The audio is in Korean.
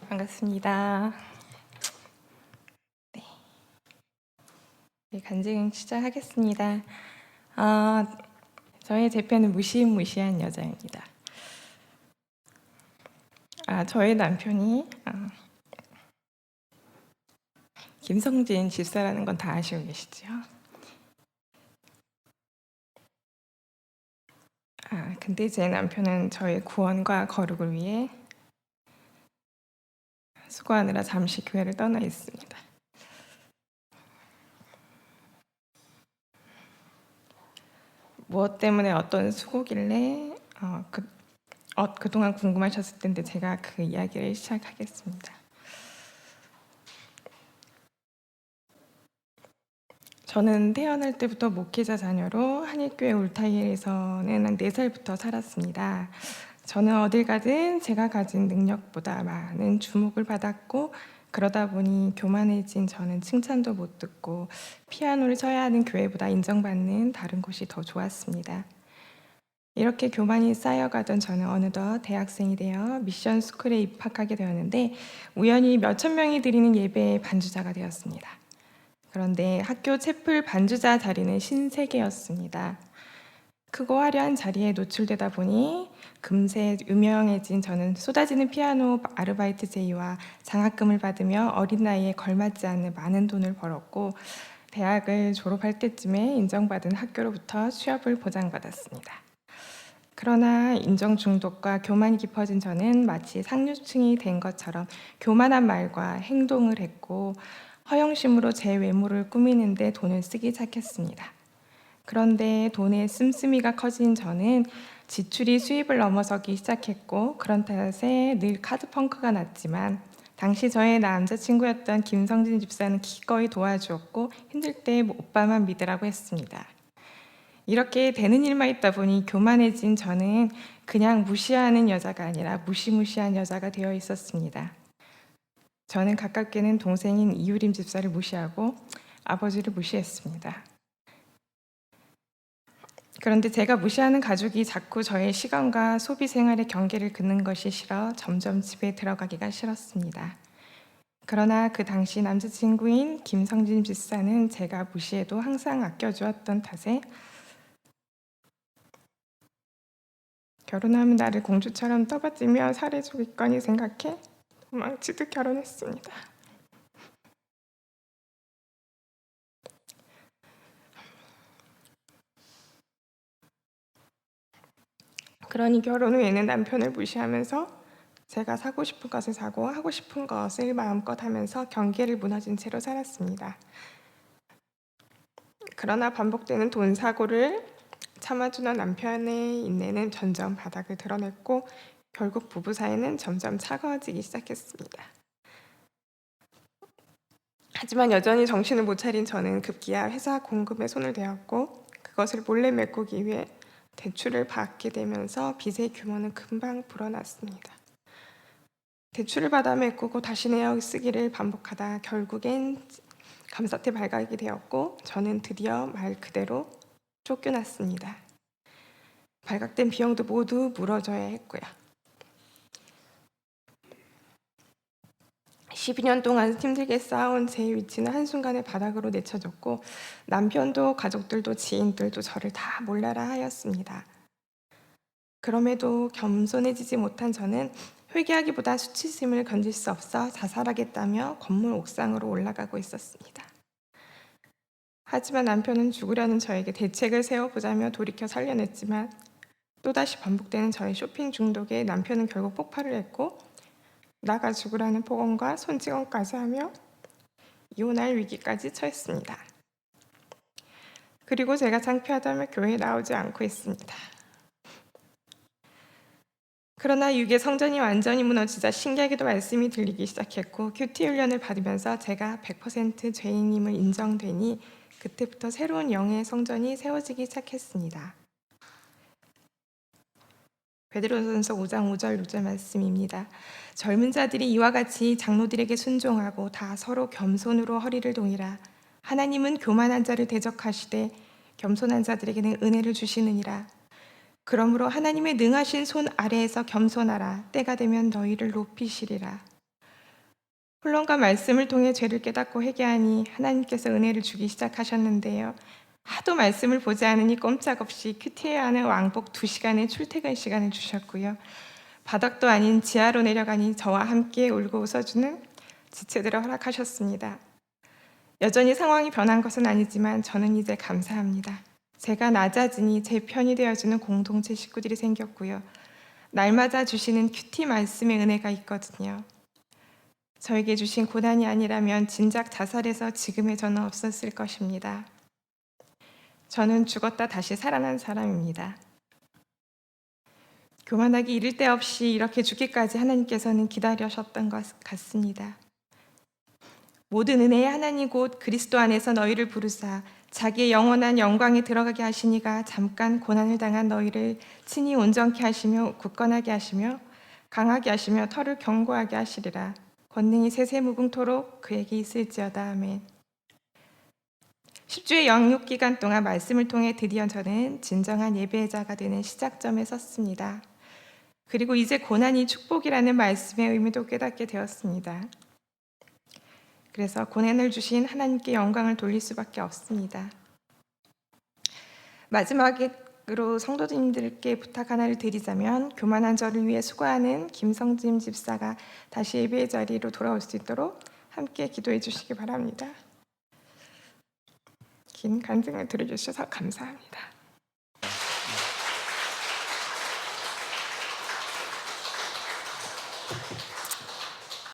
반갑습니다. 네. 네, 간증 시작하겠습니다. 저의 제편은 무시무시한 여자입니다. 저의 남편이 김성진 집사라는 건 다 아시고 계시죠? 근데 제 남편은 저의 구원과 거룩을 위해 수고하느라 잠시 교회를 떠나 있습니다. 무엇 때문에 어떤 수고길래 그동안 궁금하셨을 텐데 제가 그 이야기를 시작하겠습니다. 저는 태어날 때부터 목회자 자녀로 한일교회 울타리에서는 한 4살부터 살았습니다. 저는 어딜 가든 제가 가진 능력보다 많은 주목을 받았고, 그러다 보니 교만해진 저는 칭찬도 못 듣고 피아노를 쳐야 하는 교회보다 인정받는 다른 곳이 더 좋았습니다. 이렇게 교만이 쌓여가던 저는 어느덧 대학생이 되어 미션 스쿨에 입학하게 되었는데, 우연히 몇천 명이 드리는 예배의 반주자가 되었습니다. 그런데 학교 채플 반주자 자리는 신세계였습니다. 크고 화려한 자리에 노출되다 보니 금세 유명해진 저는 쏟아지는 피아노 아르바이트 제의와 장학금을 받으며 어린 나이에 걸맞지 않는 많은 돈을 벌었고, 대학을 졸업할 때쯤에 인정받은 학교로부터 취업을 보장받았습니다. 그러나 인정 중독과 교만이 깊어진 저는 마치 상류층이 된 것처럼 교만한 말과 행동을 했고, 허영심으로 제 외모를 꾸미는데 돈을 쓰기 시작했습니다. 그런데 돈의 씀씀이가 커진 저는 지출이 수입을 넘어서기 시작했고, 그런 탓에 늘 카드 펑크가 났지만 당시 저의 남자친구였던 김성진 집사는 기꺼이 도와주었고, 힘들 때 오빠만 믿으라고 했습니다. 이렇게 되는 일만 있다 보니 교만해진 저는 그냥 무시하는 여자가 아니라 무시무시한 여자가 되어 있었습니다. 저는 가깝게는 동생인 이유림 집사를 무시하고 아버지를 무시했습니다. 그런데 제가 무시하는 가족이 자꾸 저의 시간과 소비 생활의 경계를 긋는 것이 싫어 점점 집에 들어가기가 싫었습니다. 그러나 그 당시 남자친구인 김성진 집사는 제가 무시해도 항상 아껴주었던 탓에 결혼하면 나를 공주처럼 떠받들며 살해주겠거니 생각해 도망치듯 결혼했습니다. 그러니 결혼 후에는 남편을 무시하면서 제가 사고 싶은 것을 사고 하고 싶은 것을 마음껏 하면서 경계를 무너진 채로 살았습니다. 그러나 반복되는 돈 사고를 참아주는 남편의 인내는 점점 바닥을 드러냈고, 결국 부부 사이는 점점 차가워지기 시작했습니다. 하지만 여전히 정신을 못 차린 저는 급기야 회사 공급에 손을 대었고, 그것을 몰래 메꾸기 위해 대출을 받게 되면서 빚의 규모는 금방 불어났습니다. 대출을 받아 메꾸고 다시 내어 쓰기를 반복하다 결국엔 감사태 발각이 되었고, 저는 드디어 말 그대로 쫓겨났습니다. 발각된 비용도 모두 물어줘야 했고요. 12년 동안 힘들게 쌓아온 제 위치는 한순간에 바닥으로 내쳐졌고, 남편도 가족들도 지인들도 저를 다 몰라라 하였습니다. 그럼에도 겸손해지지 못한 저는 회개하기보다 수치심을 건질 수 없어 자살하겠다며 건물 옥상으로 올라가고 있었습니다. 하지만 남편은 죽으려는 저에게 대책을 세워보자며 돌이켜 살려냈지만, 또다시 반복되는 저의 쇼핑 중독에 남편은 결국 폭발을 했고, 나가 죽으라는 폭언과 손찌검까지 하며 이혼할 위기까지 처했습니다. 그리고 제가 창피하다며 교회에 나오지 않고 있습니다. 그러나 육의 성전이 완전히 무너지자 신기하게도 말씀이 들리기 시작했고, 큐티 훈련을 받으면서 제가 100% 죄인임을 인정되니 그때부터 새로운 영의 성전이 세워지기 시작했습니다. 베드로전서 5장 5절 6절 말씀입니다. 젊은 자들이 이와 같이 장로들에게 순종하고 다 서로 겸손으로 허리를 동이라. 하나님은 교만한 자를 대적하시되 겸손한 자들에게는 은혜를 주시느니라. 그러므로 하나님의 능하신 손 아래에서 겸손하라. 때가 되면 너희를 높이시리라. 혼론과 말씀을 통해 죄를 깨닫고 회개하니 하나님께서 은혜를 주기 시작하셨는데요. 하도 말씀을 보지 않으니 꼼짝없이 큐티해야 하는 왕복 2시간의 출퇴근 시간을 주셨고요. 바닥도 아닌 지하로 내려가니 저와 함께 울고 웃어주는 지체들을 허락하셨습니다. 여전히 상황이 변한 것은 아니지만 저는 이제 감사합니다. 제가 낮아지니 제 편이 되어주는 공동체 식구들이 생겼고요. 날마다 주시는 큐티 말씀의 은혜가 있거든요. 저에게 주신 고난이 아니라면 진작 자살해서 지금의 저는 없었을 것입니다. 저는 죽었다 다시 살아난 사람입니다. 교만하기 이를 데 없이 이렇게 죽기까지 하나님께서는 기다리셨던 것 같습니다. 모든 은혜의 하나님 곧 그리스도 안에서 너희를 부르사 자기의 영원한 영광에 들어가게 하시니가 잠깐 고난을 당한 너희를 친히 온전케 하시며 굳건하게 하시며 강하게 하시며 털을 견고하게 하시리라. 권능이 세세무궁토록 그에게 있을지어다. 아멘. 10주의 영육 기간 동안 말씀을 통해 드디어 저는 진정한 예배자가 되는 시작점에 섰습니다. 그리고 이제 고난이 축복이라는 말씀의 의미도 깨닫게 되었습니다. 그래서 고난을 주신 하나님께 영광을 돌릴 수밖에 없습니다. 마지막으로 성도님들께 부탁 하나를 드리자면 교만한 저를 위해 수고하는 김성진 집사가 다시 예배의 자리로 돌아올 수 있도록 함께 기도해 주시기 바랍니다. 긴 간증을 들어주셔서 감사합니다.